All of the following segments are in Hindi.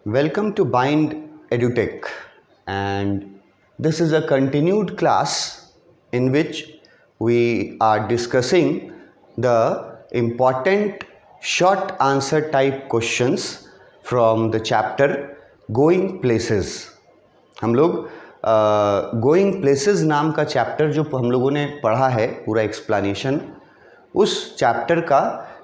Welcome to Bind EduTech, and this is a continued class in which we are discussing the important short answer type questions from the chapter Going Places. हम लोग गोइंग प्लेसेस नाम का चैप्टर जो हम लोगों ने पढ़ा है, पूरा एक्सप्लेनेशन, उस चैप्टर का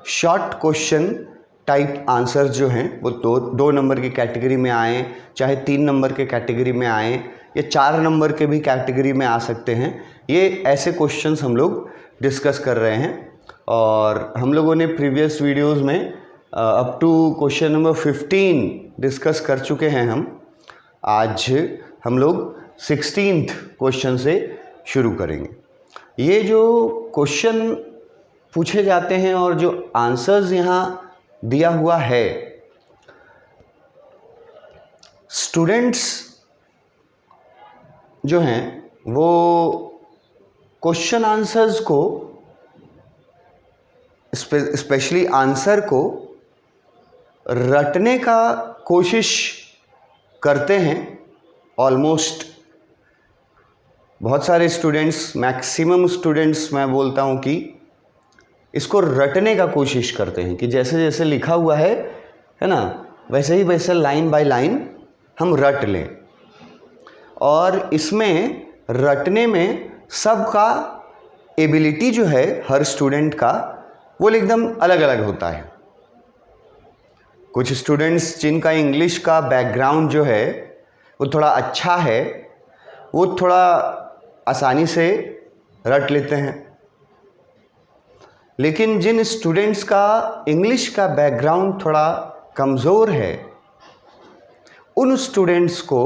शॉर्ट क्वेश्चन टाइप आंसर जो हैं वो दो नंबर की कैटेगरी में आए, चाहे 3 नंबर के कैटेगरी में आए या 4 नंबर के भी कैटेगरी में आ सकते हैं। ये ऐसे क्वेश्चंस हम लोग डिस्कस कर रहे हैं और हम लोगों ने प्रीवियस वीडियोस में up to question number 15 discuss कर चुके हैं। आज हम लोग 16th क्वेश्चन से शुरू करेंगे। ये जो क्वेश्चन पूछे जाते हैं और जो आंसर्स यहाँ दिया हुआ है, स्टूडेंट्स जो हैं वो क्वेश्चन आंसर्स को, स्पेशली आंसर को रटने का कोशिश करते हैं। ऑलमोस्ट बहुत सारे स्टूडेंट्स, मैक्सिमम स्टूडेंट्स मैं बोलता हूँ कि इसको रटने का कोशिश करते हैं कि जैसे जैसे लिखा हुआ है ना, वैसे ही वैसे लाइन बाय लाइन हम रट लें। और इसमें रटने में सबका एबिलिटी जो है हर स्टूडेंट का वो एकदम अलग अलग होता है। कुछ स्टूडेंट्स जिनका इंग्लिश का बैकग्राउंड जो है वो थोड़ा अच्छा है, वो थोड़ा आसानी से रट लेते हैं। लेकिन जिन स्टूडेंट्स का इंग्लिश का बैकग्राउंड थोड़ा कमज़ोर है, उन स्टूडेंट्स को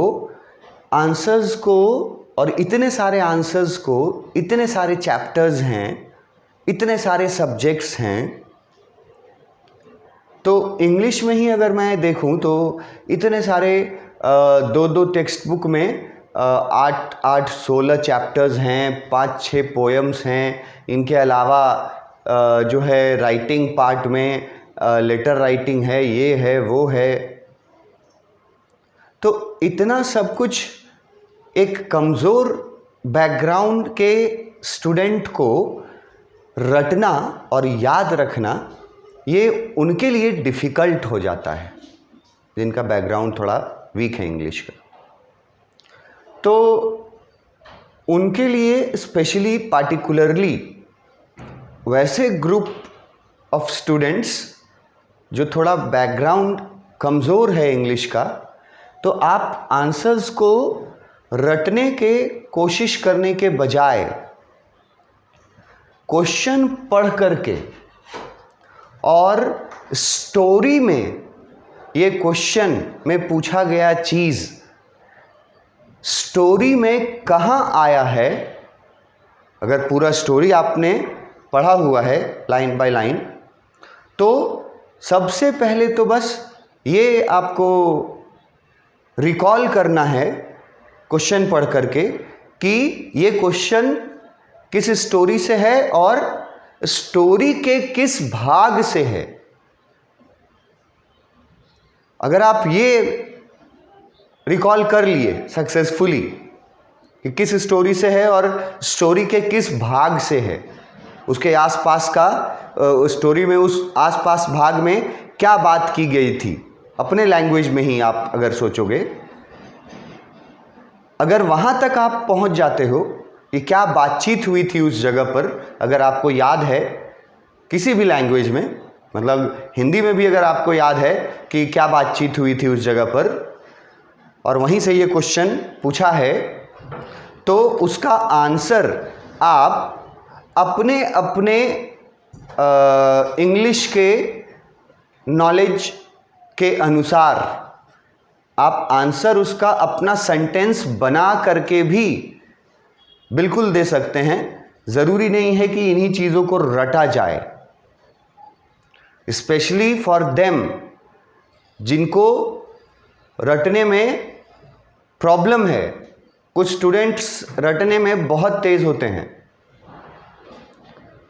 आंसर्स को, और इतने सारे आंसर्स को, इतने सारे चैप्टर्स हैं, इतने सारे सब्जेक्ट्स हैं, तो इंग्लिश में ही अगर मैं देखूं तो इतने सारे दो टेक्स्ट बुक में 8-16 चैप्टर्स हैं, 5-6 पोएम्स हैं। इनके अलावा जो है राइटिंग पार्ट में लेटर राइटिंग है, ये है, वो है। तो इतना सब कुछ एक कमज़ोर बैकग्राउंड के स्टूडेंट को रटना और याद रखना, ये उनके लिए डिफ़िकल्ट हो जाता है जिनका बैकग्राउंड थोड़ा वीक है इंग्लिश का। तो उनके लिए स्पेशली पार्टिकुलरली वैसे ग्रुप ऑफ स्टूडेंट्स जो थोड़ा बैकग्राउंड कमज़ोर है इंग्लिश का, तो आप आंसर्स को रटने के कोशिश करने के बजाय क्वेश्चन पढ़ करके और स्टोरी में ये क्वेश्चन में पूछा गया चीज़ स्टोरी में कहाँ आया है, अगर पूरा स्टोरी आपने पढ़ा हुआ है लाइन बाय लाइन, तो सबसे पहले तो बस ये आपको रिकॉल करना है क्वेश्चन पढ़ करके कि ये क्वेश्चन किस स्टोरी से है और स्टोरी के किस भाग से है। अगर आप ये रिकॉल कर लिए सक्सेसफुली कि किस स्टोरी से है और स्टोरी के किस भाग से है, उसके आसपास का स्टोरी में उस आसपास भाग में क्या बात की गई थी, अपने लैंग्वेज में ही आप अगर सोचोगे, अगर वहाँ तक आप पहुँच जाते हो कि क्या बातचीत हुई थी उस जगह पर, अगर आपको याद है किसी भी लैंग्वेज में, मतलब हिंदी में भी अगर आपको याद है कि क्या बातचीत हुई थी उस जगह पर, और वहीं से ये क्वेश्चन पूछा है, तो उसका आंसर आप अपने अपने इंग्लिश के नॉलेज के अनुसार आप आंसर उसका अपना सेंटेंस बना करके भी बिल्कुल दे सकते हैं। ज़रूरी नहीं है कि इन्हीं चीज़ों को रटा जाए। स्पेशली फॉर देम जिनको रटने में प्रॉब्लम है। कुछ स्टूडेंट्स रटने में बहुत तेज़ होते हैं,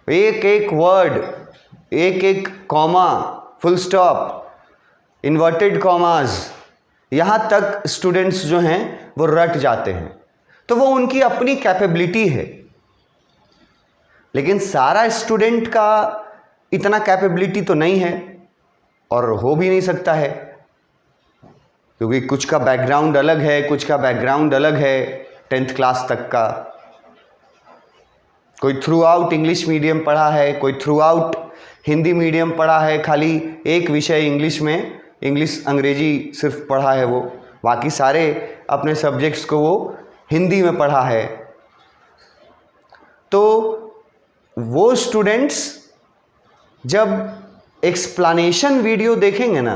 एक एक वर्ड, एक एक comma, full stop, inverted commas, यहाँ तक स्टूडेंट्स जो हैं वो रट जाते हैं, तो वो उनकी अपनी कैपेबिलिटी है। लेकिन सारा स्टूडेंट का इतना कैपेबिलिटी तो नहीं है और हो भी नहीं सकता है, क्योंकि कुछ का बैकग्राउंड अलग है, कुछ का बैकग्राउंड अलग है 10th क्लास तक का। कोई थ्रू आउट इंग्लिश मीडियम पढ़ा है, कोई थ्रू आउट हिंदी मीडियम पढ़ा है, खाली एक विषय इंग्लिश में, इंग्लिश अंग्रेजी सिर्फ पढ़ा है वो, बाकी सारे अपने सब्जेक्ट्स को वो हिंदी में पढ़ा है। तो वो स्टूडेंट्स जब एक्सप्लेनेशन वीडियो देखेंगे ना,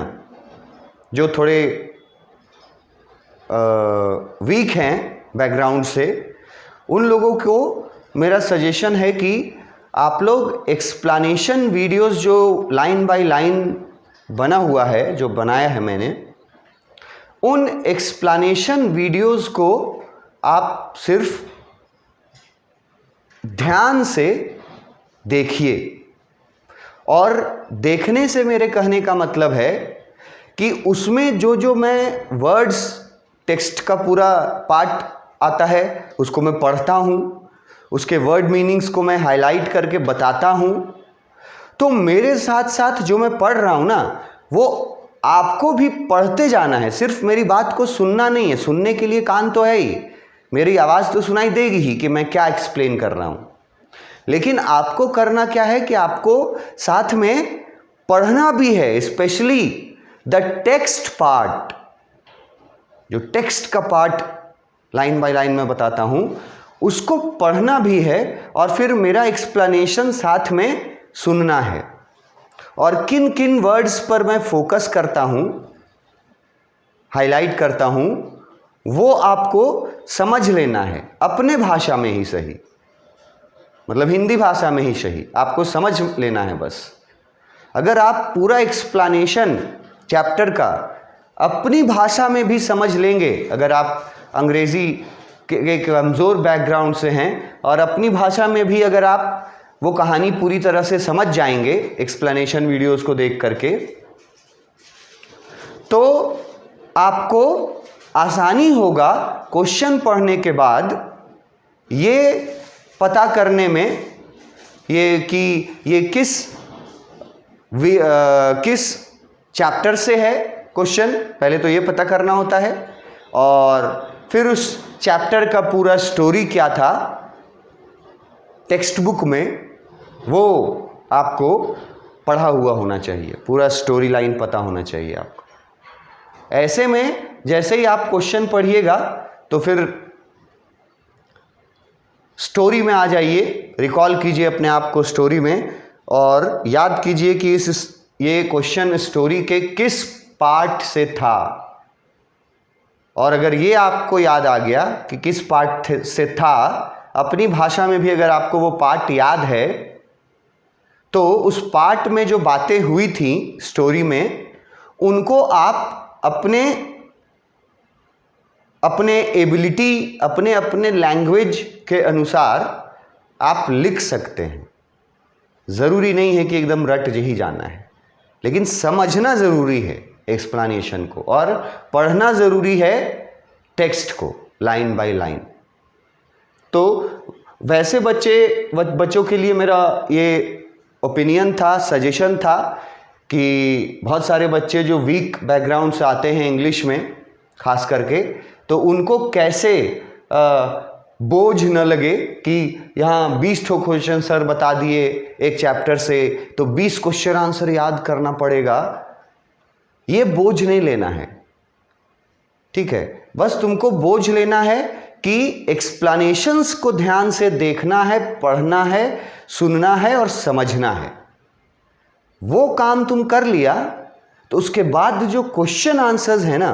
जो थोड़े वीक हैं बैकग्राउंड से, उन लोगों को मेरा सजेशन है कि आप लोग एक्सप्लेनेशन वीडियोस जो लाइन बाय लाइन बना हुआ है, जो बनाया है मैंने, उन एक्सप्लेनेशन वीडियोस को आप सिर्फ ध्यान से देखिए। और देखने से मेरे कहने का मतलब है कि उसमें जो जो मैं वर्ड्स, टेक्स्ट का पूरा पार्ट आता है उसको मैं पढ़ता हूँ, उसके वर्ड मीनिंग्स को मैं हाईलाइट करके बताता हूँ। तो मेरे साथ साथ जो मैं पढ़ रहा हूँ ना, वो आपको भी पढ़ते जाना है, सिर्फ मेरी बात को सुनना नहीं है। सुनने के लिए कान तो है ही, मेरी आवाज़ तो सुनाई देगी ही कि मैं क्या एक्सप्लेन कर रहा हूँ, लेकिन आपको करना क्या है कि आपको साथ में पढ़ना भी है। स्पेशली द टेक्स्ट पार्ट, जो टेक्स्ट का पार्ट लाइन बाय लाइन में बताता हूँ, उसको पढ़ना भी है और फिर मेरा एक्सप्लेनेशन साथ में सुनना है। और किन किन वर्ड्स पर मैं फोकस करता हूँ, हाईलाइट करता हूँ, वो आपको समझ लेना है अपने भाषा में ही सही, मतलब हिंदी भाषा में ही सही, आपको समझ लेना है बस। अगर आप पूरा एक्सप्लेनेशन चैप्टर का अपनी भाषा में भी समझ लेंगे, अगर आप अंग्रेज़ी के कमज़ोर बैकग्राउंड से हैं और अपनी भाषा में भी अगर आप वो कहानी पूरी तरह से समझ जाएंगे एक्सप्लेनेशन वीडियोस को देख करके, तो आपको आसानी होगा क्वेश्चन पढ़ने के बाद ये पता करने में कि ये किस चैप्टर से है क्वेश्चन, पहले तो ये पता करना होता है, और फिर उस चैप्टर का पूरा स्टोरी क्या था टेक्स्ट बुक में, वो आपको पढ़ा हुआ होना चाहिए, पूरा स्टोरी लाइन पता होना चाहिए आपको। ऐसे में जैसे ही आप क्वेश्चन पढ़िएगा तो फिर स्टोरी में आ जाइए, रिकॉल कीजिए अपने आप को स्टोरी में और याद कीजिए कि ये क्वेश्चन स्टोरी के किस पार्ट से था। और अगर ये आपको याद आ गया कि किस पार्ट से था, अपनी भाषा में भी अगर आपको वो पार्ट याद है, तो उस पार्ट में जो बातें हुई थी स्टोरी में, उनको आप अपने एबिलिटी, अपने लैंग्वेज के अनुसार आप लिख सकते हैं। ज़रूरी नहीं है कि एकदम रट ही जाना है, लेकिन समझना ज़रूरी है एक्सप्लेनेशन को, और पढ़ना ज़रूरी है टेक्स्ट को लाइन बाय लाइन। तो वैसे बच्चों के लिए मेरा ये ओपिनियन था, सजेशन था कि बहुत सारे बच्चे जो वीक बैकग्राउंड से आते हैं इंग्लिश में खास करके, तो उनको कैसे बोझ न लगे कि यहाँ 20 ठो क्वेश्चन सर बता दिए एक चैप्टर से, तो 20 क्वेश्चन आंसर याद करना पड़ेगा। ये बोझ नहीं लेना है, ठीक है। बस तुमको बोझ लेना है कि एक्सप्लेनेशंस को ध्यान से देखना है, पढ़ना है, सुनना है और समझना है। वो काम तुम कर लिया तो उसके बाद जो क्वेश्चन आंसर्स है ना,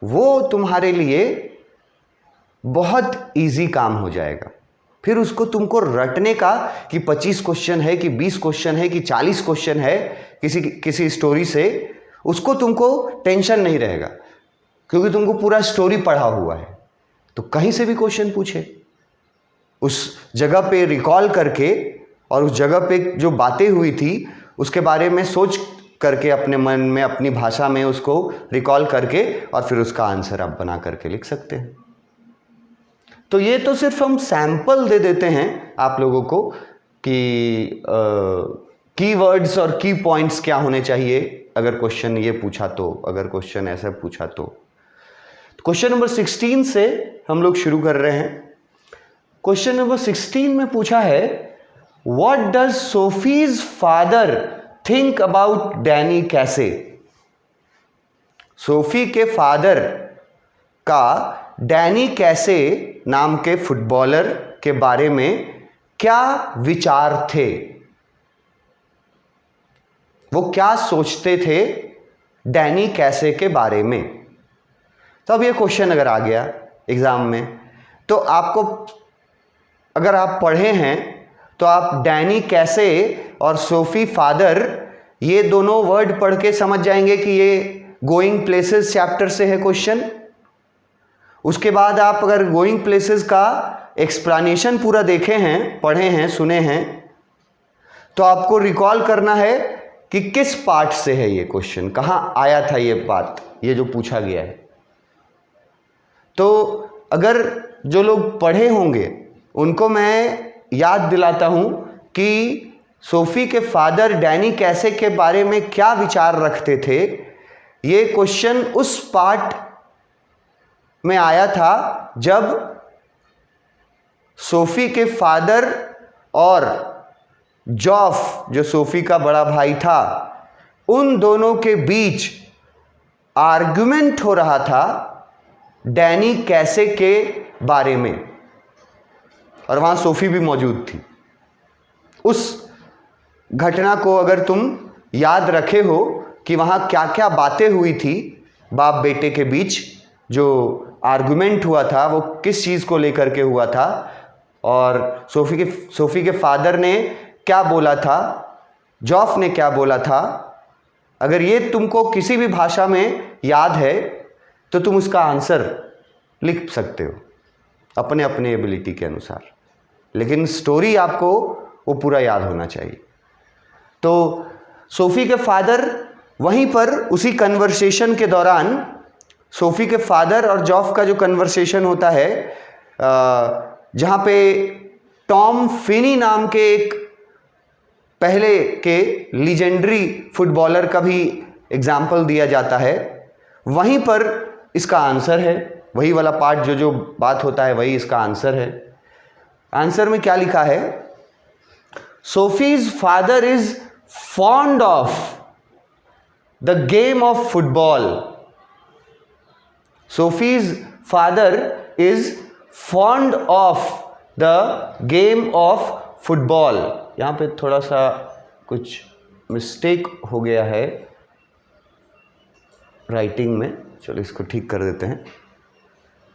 वो तुम्हारे लिए बहुत इजी काम हो जाएगा। फिर उसको तुमको रटने का कि 25 क्वेश्चन है कि 20 क्वेश्चन है कि 40 क्वेश्चन है किसी स्टोरी से, उसको तुमको टेंशन नहीं रहेगा, क्योंकि तुमको पूरा स्टोरी पढ़ा हुआ है। तो कहीं से भी क्वेश्चन पूछे, उस जगह पे रिकॉल करके और उस जगह पे जो बातें हुई थी उसके बारे में सोच करके अपने मन में अपनी भाषा में उसको रिकॉल करके और फिर उसका आंसर आप बना करके लिख सकते हैं। तो ये तो सिर्फ हम सैंपल दे देते हैं आप लोगों को कि कीवर्ड्स और की पॉइंट्स क्या होने चाहिए अगर क्वेश्चन ये पूछा तो, अगर क्वेश्चन ऐसा पूछा तो। क्वेश्चन नंबर 16 से हम लोग शुरू कर रहे हैं। क्वेश्चन नंबर 16 में पूछा है, what does Sophie's father think about Danny Casey. Sophie के फादर का डैनी कैसे नाम के फुटबॉलर के बारे में क्या विचार थे, वो क्या सोचते थे डैनी कैसे के बारे में। तो अब ये क्वेश्चन अगर आ गया एग्जाम में तो आपको, अगर आप पढ़े हैं तो आप डैनी कैसे और सोफी फादर ये दोनों वर्ड पढ़ के समझ जाएंगे कि ये गोइंग प्लेसेस चैप्टर से है क्वेश्चन। उसके बाद आप अगर गोइंग प्लेसेस का एक्सप्लेनेशन पूरा देखे हैं, पढ़े हैं, सुने हैं, तो आपको रिकॉल करना है कि किस पार्ट से है ये क्वेश्चन, कहाँ आया था ये बात, ये जो पूछा गया है। तो अगर जो लोग पढ़े होंगे उनको मैं याद दिलाता हूँ कि सोफी के फादर डैनी कैसे के बारे में क्या विचार रखते थे। ये क्वेश्चन उस पार्ट में आया था जब सोफी के फादर और जॉफ, जो सोफी का बड़ा भाई था, उन दोनों के बीच आर्गुमेंट हो रहा था डैनी कैसे के बारे में, और वहां सोफी भी मौजूद थी। उस घटना को अगर तुम याद रखे हो कि वहां क्या क्या बातें हुई थी बाप बेटे के बीच, जो आर्गुमेंट हुआ था वो किस चीज़ को लेकर के हुआ था, और सोफी के फादर ने क्या बोला था, जॉफ ने क्या बोला था, अगर ये तुमको किसी भी भाषा में याद है तो तुम उसका आंसर लिख सकते हो अपने अपने एबिलिटी के अनुसार, लेकिन स्टोरी आपको वो पूरा याद होना चाहिए। तो सोफी के फादर वहीं पर उसी कन्वर्सेशन के दौरान, सोफी के फादर और जॉफ का जो कन्वर्सेशन होता है, जहाँ पे टॉम फिनी नाम के एक पहले के लीजेंडरी फुटबॉलर का भी एग्जाम्पल दिया जाता है, वहीं पर इसका आंसर है। वही वाला पार्ट जो बात होता है वही इसका आंसर है। आंसर में क्या लिखा है, Sophie's father is fond of the game of football. Sophie's father is fond of the game of football. यहाँ पे थोड़ा सा कुछ मिस्टेक हो गया है राइटिंग में, चलो इसको ठीक कर देते हैं।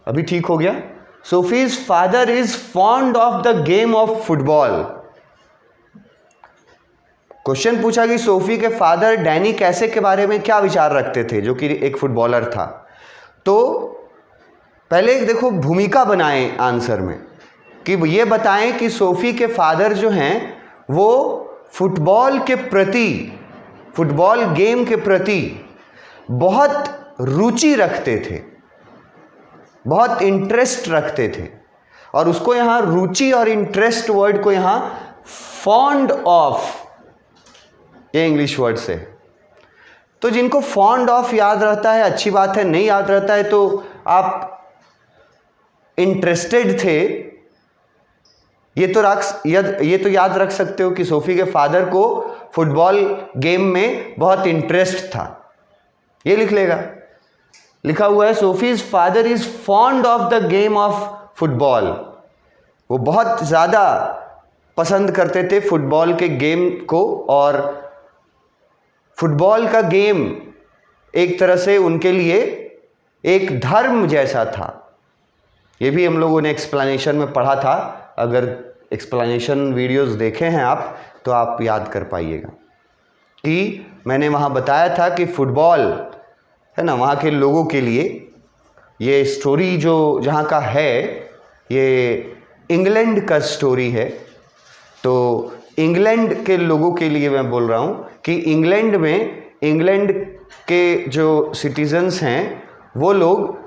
अभी ठीक हो गया। Sophie's father is fond of the game of football. Question पूछा कि सोफी के फादर डैनी कैसे के बारे में क्या विचार रखते थे, जो कि एक फुटबॉलर था। तो पहले देखो भूमिका बनाएं आंसर में कि ये बताएं कि सोफी के फादर जो हैं वो फुटबॉल के प्रति, फुटबॉल गेम के प्रति बहुत रुचि रखते थे, बहुत इंटरेस्ट रखते थे, और उसको यहाँ रुचि और इंटरेस्ट वर्ड को यहाँ फॉन्ड ऑफ, ये इंग्लिश वर्ड से। तो जिनको फॉन्ड ऑफ याद रहता है अच्छी बात है, नहीं याद रहता है तो आप इंटरेस्टेड थे ये तो याद रख सकते हो कि सोफी के फादर को फुटबॉल गेम में बहुत इंटरेस्ट था, ये लिख लेगा। लिखा हुआ है Sophie's father is fond of the game of football. वो बहुत ज़्यादा पसंद करते थे फुटबॉल के गेम को, और फुटबॉल का गेम एक तरह से उनके लिए एक धर्म जैसा था। ये भी हम लोगों ने एक्सप्लेनेशन में पढ़ा था, अगर एक्सप्लेनेशन वीडियोस देखे हैं आप तो आप याद कर पाइएगा कि मैंने वहाँ बताया था कि फुटबॉल है ना, वहाँ के लोगों के लिए ये स्टोरी जो जहाँ का है ये इंग्लैंड का स्टोरी है। तो इंग्लैंड के लोगों के लिए मैं बोल रहा हूँ कि इंग्लैंड में इंग्लैंड के जो सिटीजन्स हैं वो लोग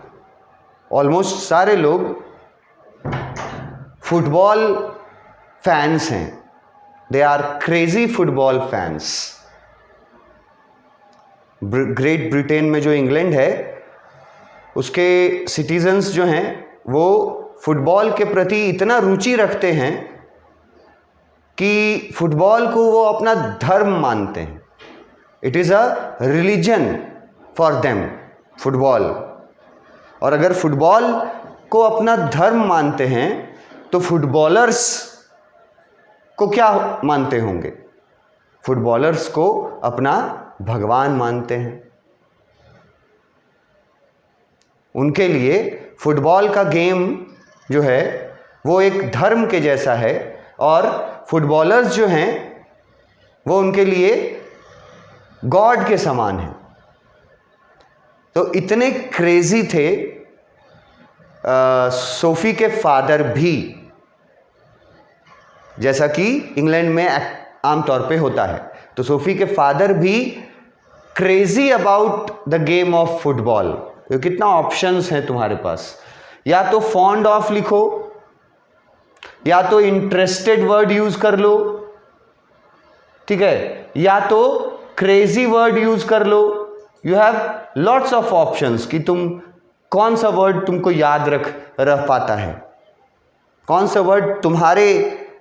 ऑलमोस्ट सारे लोग फुटबॉल फैंस हैं. They are crazy football fans. Great Britain में जो इंग्लैंड है उसके सिटीजन्स जो हैं वो फुटबॉल के प्रति इतना रुचि रखते हैं कि फुटबॉल को वो अपना धर्म मानते हैं. It is a religion for them, football. और अगर फुटबॉल को अपना धर्म मानते हैं तो फुटबॉलर्स को क्या मानते होंगे? फुटबॉलर्स को अपना भगवान मानते हैं. उनके लिए फुटबॉल का गेम जो है वो एक धर्म के जैसा है और फुटबॉलर्स जो हैं वो उनके लिए गॉड के समान हैं. तो इतने क्रेजी थे सोफी के फादर भी, जैसा कि इंग्लैंड में आमतौर पे होता है. तो सोफी के फादर भी crazy about the game of football. तो कितना ऑप्शंस हैं तुम्हारे पास. या तो फॉन्ड ऑफ लिखो, या तो इंटरेस्टेड वर्ड यूज कर लो, ठीक है, या तो क्रेजी वर्ड यूज कर लो. You have lots of options कि तुम कौन सा वर्ड तुमको याद रह पाता है, कौन सा वर्ड तुम्हारे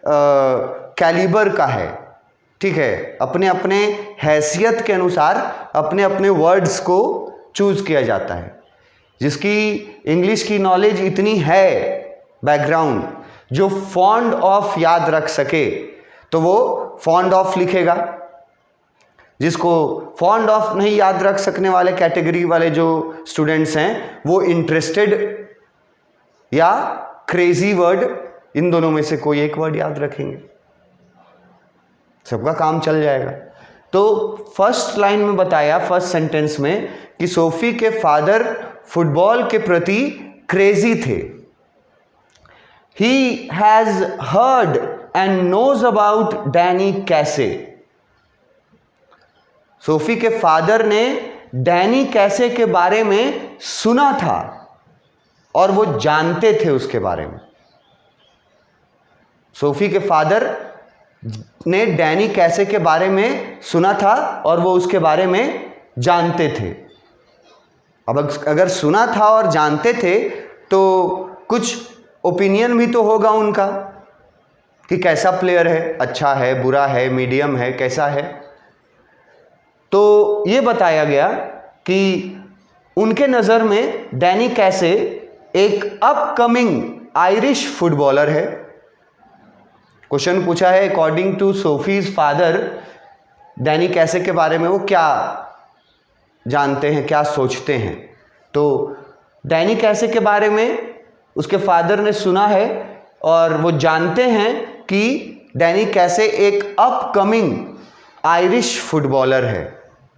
कैलिबर का है. ठीक है, अपने अपने हैसियत के अनुसार अपने अपने वर्ड्स को चूज किया जाता है. जिसकी इंग्लिश की नॉलेज इतनी है, बैकग्राउंड, जो फॉन्ड ऑफ याद रख सके तो वो फॉन्ड ऑफ लिखेगा. जिसको फॉन्ड ऑफ नहीं याद रख सकने वाले कैटेगरी वाले जो स्टूडेंट्स हैं वो इंटरेस्टेड या क्रेजी वर्ड, इन दोनों में से कोई एक वर्ड याद रखेंगे, सबका काम चल जाएगा. तो फर्स्ट लाइन में बताया, फर्स्ट सेंटेंस में, कि सोफी के फादर फुटबॉल के प्रति क्रेजी थे. He has heard and knows about Danny Casey. Sophie के फादर ने डैनी कैसे के बारे में सुना था और वो जानते थे उसके बारे में. सोफी के फादर ने डैनी कैसे के बारे में सुना था और वो उसके बारे में जानते थे. अब अगर सुना था और जानते थे तो कुछ ओपिनियन भी तो होगा उनका कि कैसा प्लेयर है, अच्छा है, बुरा है, मीडियम है, कैसा है. तो ये बताया गया कि उनके नज़र में डैनी कैसे एक अपकमिंग आयरिश फुटबॉलर है. क्वेश्चन पूछा है according to Sophie's father Danny Casey के बारे में वो क्या जानते हैं, क्या सोचते हैं. तो डैनी कैसे के बारे में उसके फादर ने सुना है और वो जानते हैं कि डैनी कैसे एक अपकमिंग आयरिश फुटबॉलर है,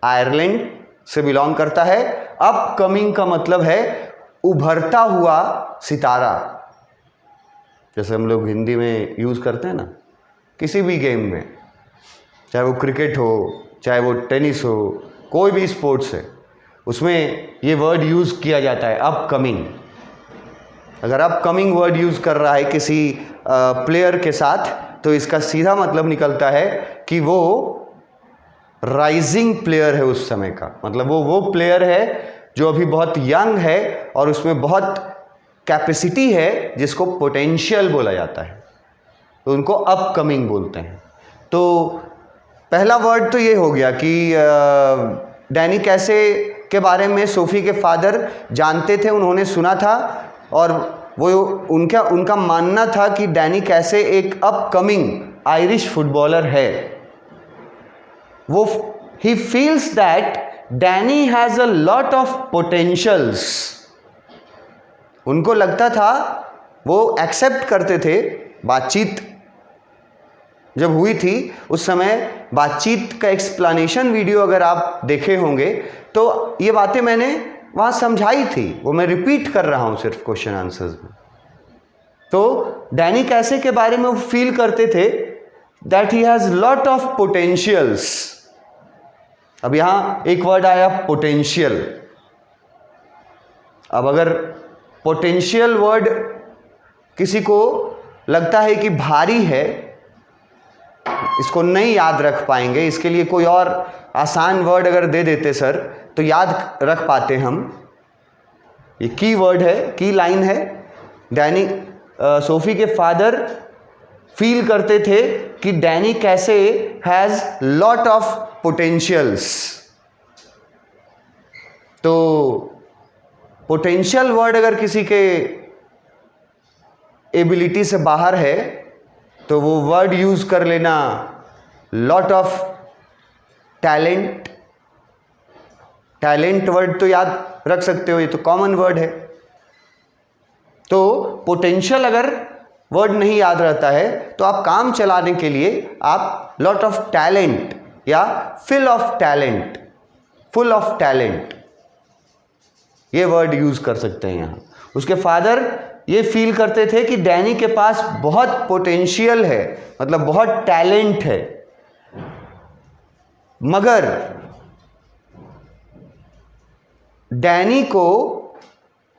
आयरलैंड से बिलोंग करता है. अपकमिंग का मतलब है उभरता हुआ सितारा, जैसे हम लोग हिंदी में यूज़ करते हैं ना किसी भी गेम में, चाहे वो क्रिकेट हो, चाहे वो टेनिस हो, कोई भी स्पोर्ट्स है, उसमें ये वर्ड यूज़ किया जाता है अपकमिंग. अगर अपकमिंग वर्ड यूज़ कर रहा है किसी प्लेयर के साथ तो इसका सीधा मतलब निकलता है कि वो राइजिंग प्लेयर है उस समय का. मतलब वो प्लेयर है जो अभी बहुत यंग है और उसमें बहुत कैपेसिटी है, जिसको पोटेंशियल बोला जाता है, तो उनको अपकमिंग बोलते हैं. तो पहला वर्ड तो ये हो गया कि डैनी कैसे के बारे में सोफी के फादर जानते थे, उन्होंने सुना था और वो उनका मानना था कि डैनी कैसे एक अपकमिंग आयरिश फुटबॉलर है. वो he feels that Danny has a lot of potentials. उनको लगता था, वो एक्सेप्ट करते थे, बातचीत जब हुई थी उस समय बातचीत का एक्सप्लेनेशन वीडियो अगर आप देखे होंगे तो ये बातें मैंने वहाँ समझाई थी, वो मैं रिपीट कर रहा हूँ सिर्फ क्वेश्चन आंसर्स में. तो डैनी कैसे के बारे में वो फील करते थे that he has lot of potentials. अब यहाँ एक वर्ड आया पोटेंशियल। अब अगर पोटेंशियल वर्ड किसी को लगता है कि भारी है, इसको नहीं याद रख पाएंगे, इसके लिए कोई और आसान वर्ड अगर दे देते सर तो याद रख पाते हम। ये की वर्ड है, की लाइन है। डैनी सोफी के फादर फील करते थे कि डैनी कैसे हैज लॉट ऑफ पोटेंशियल्स। तो पोटेंशियल वर्ड अगर किसी के एबिलिटी से बाहर है तो वो वर्ड यूज कर लेना lot of talent. Talent word तो याद रख सकते हो, ये तो कॉमन वर्ड है। तो पोटेंशियल अगर वर्ड नहीं याद रहता है तो आप काम चलाने के लिए आप लॉट ऑफ टैलेंट या full of talent, full of talent, ये वर्ड यूज कर सकते हैं यहां। उसके फादर ये फील करते थे कि डैनी के पास बहुत पोटेंशियल है, मतलब बहुत टैलेंट है, मगर डैनी को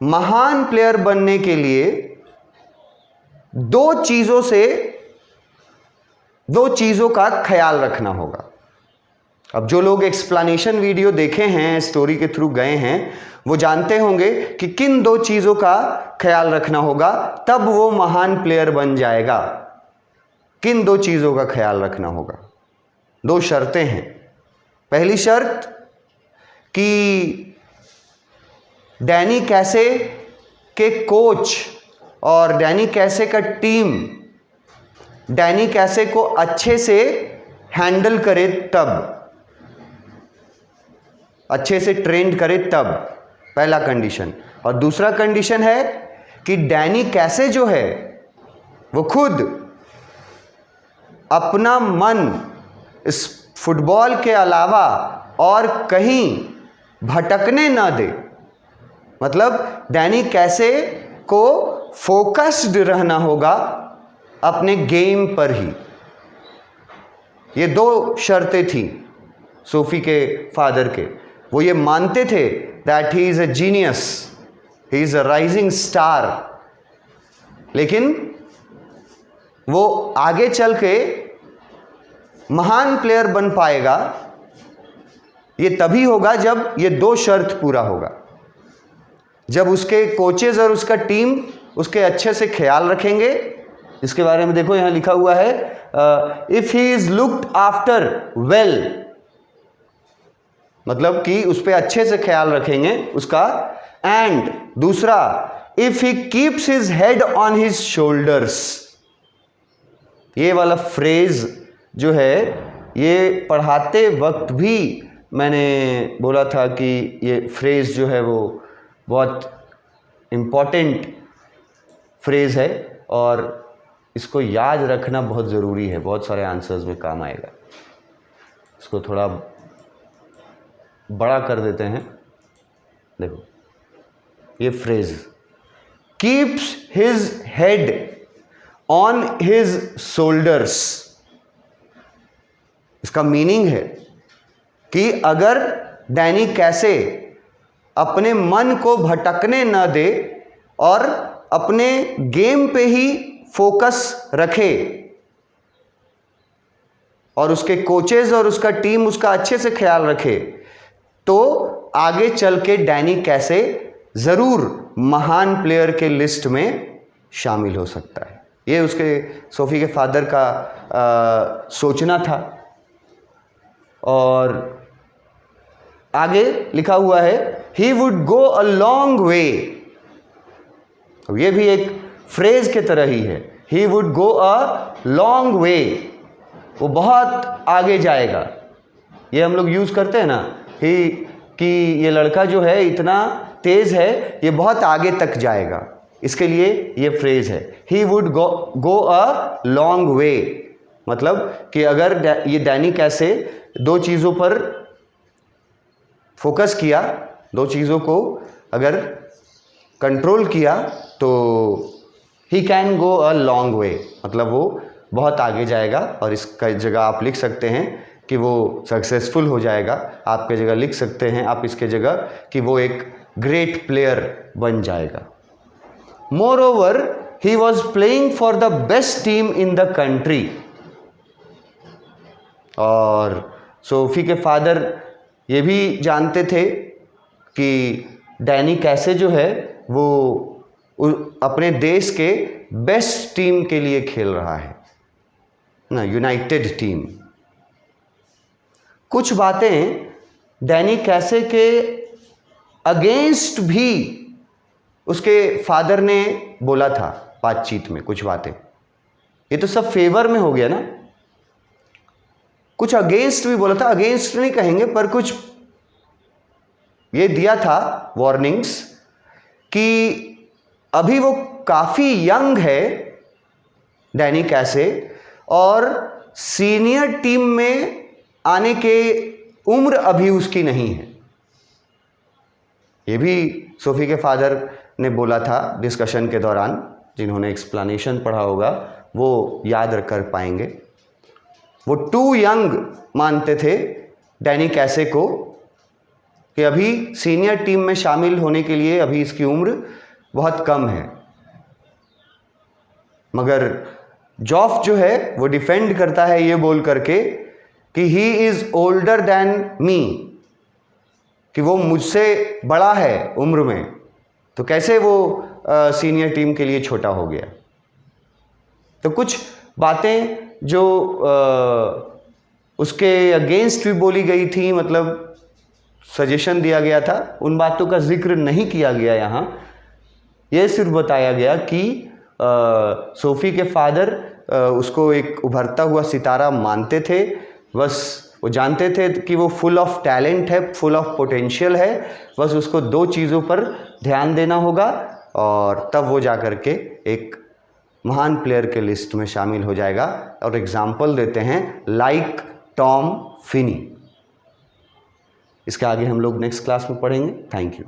महान प्लेयर बनने के लिए दो चीजों का ख्याल रखना होगा। अब जो लोग एक्सप्लेनेशन वीडियो देखे हैं, स्टोरी के थ्रू गए हैं, वो जानते होंगे कि किन दो चीजों का ख्याल रखना होगा तब वो महान प्लेयर बन जाएगा। किन दो चीजों का ख्याल रखना होगा? दो शर्तें हैं। पहली शर्त कि डैनी कैसे के कोच और डैनी कैसे का टीम डैनी कैसे को अच्छे से हैंडल करे, तब अच्छे से ट्रेंड करे तब, पहला कंडीशन। और दूसरा कंडीशन है कि डैनी कैसे जो है वो खुद अपना मन इस फुटबॉल के अलावा और कहीं भटकने ना दे। मतलब डैनी कैसे को फोकस्ड रहना होगा अपने गेम पर ही। ये दो शर्तें थी सोफी के फादर के। वो ये मानते थे that he is a genius, he is a rising star, लेकिन वो आगे चल के महान प्लेयर बन पाएगा ये तभी होगा जब ये दो शर्त पूरा होगा। जब उसके कोचेज और उसका टीम उसके अच्छे से ख्याल रखेंगे। इसके बारे में देखो यहां लिखा हुआ है, if he is looked after well, मतलब कि उस पर अच्छे से ख्याल रखेंगे उसका। एंड दूसरा, if he keeps his head on his shoulders. ये वाला फ्रेज जो है ये पढ़ाते वक्त भी मैंने बोला था कि ये फ्रेज जो है वो बहुत इम्पॉर्टेंट फ्रेज है और इसको याद रखना बहुत ज़रूरी है, बहुत सारे आंसर्स में काम आएगा। इसको थोड़ा बड़ा कर देते हैं। देखो ये phrase, keeps his head on his shoulders, इसका मीनिंग है कि अगर डैनी कैसे अपने मन को भटकने न दे और अपने गेम पे ही फोकस रखे और उसके कोचेज और उसका टीम उसका अच्छे से ख्याल रखे, तो आगे चल के डैनी कैसे ज़रूर महान प्लेयर के लिस्ट में शामिल हो सकता है। ये उसके सोफी के फादर का सोचना था। और आगे लिखा हुआ है, he would go a long way. ये भी एक फ्रेज के तरह ही है, he would go a long way, वो बहुत आगे जाएगा। ये हम लोग यूज़ करते हैं ना कि ये लड़का जो है इतना तेज़ है, ये बहुत आगे तक जाएगा, इसके लिए ये फ्रेज है, he would go a long way. मतलब कि अगर ये डैनी कैसे दो चीज़ों पर फोकस किया, दो चीज़ों को अगर कंट्रोल किया तो he can go a long way, मतलब वो बहुत आगे जाएगा। और इसका जगह आप लिख सकते हैं कि वो सक्सेसफुल हो जाएगा, आपके जगह लिख सकते हैं आप इसके जगह कि वो एक ग्रेट प्लेयर बन जाएगा। Moreover he was playing for the best team in the country. और सोफी के फादर ये भी जानते थे कि डैनी कैसे जो है वो अपने देश के बेस्ट टीम के लिए खेल रहा है ना, यूनाइटेड टीम। कुछ बातें डैनी कैसे के अगेंस्ट भी उसके फादर ने बोला था बातचीत में, कुछ बातें। ये तो सब फेवर में हो गया ना, कुछ अगेंस्ट भी बोला था। अगेंस्ट नहीं कहेंगे पर कुछ ये दिया था वार्निंग्स कि अभी वो काफ़ी यंग है डैनी कैसे, और सीनियर टीम में आने के उम्र अभी उसकी नहीं है। ये भी सोफी के फादर ने बोला था डिस्कशन के दौरान। जिन्होंने एक्सप्लेनेशन पढ़ा होगा वो याद कर पाएंगे। वो टू यंग मानते थे डैनी कैसे को कि अभी सीनियर टीम में शामिल होने के लिए अभी इसकी उम्र बहुत कम है। मगर जॉफ जो है वो डिफेंड करता है ये बोल करके कि he is older than me, कि वो मुझसे बड़ा है उम्र में, तो कैसे वो सीनियर टीम के लिए छोटा हो गया। तो कुछ बातें जो उसके अगेंस्ट भी बोली गई थी, मतलब सजेशन दिया गया था, उन बातों का जिक्र नहीं किया गया यहाँ। यह सिर्फ बताया गया कि सोफ़ी के फादर उसको एक उभरता हुआ सितारा मानते थे। बस वो जानते थे कि वो फुल ऑफ टैलेंट है, फुल ऑफ पोटेंशियल है। बस उसको दो चीज़ों पर ध्यान देना होगा और तब वो जा कर के एक महान प्लेयर के लिस्ट में शामिल हो जाएगा। और एग्जाम्पल देते हैं लाइक टॉम फिनी। इसके आगे हम लोग नेक्स्ट क्लास में पढ़ेंगे। Thank you.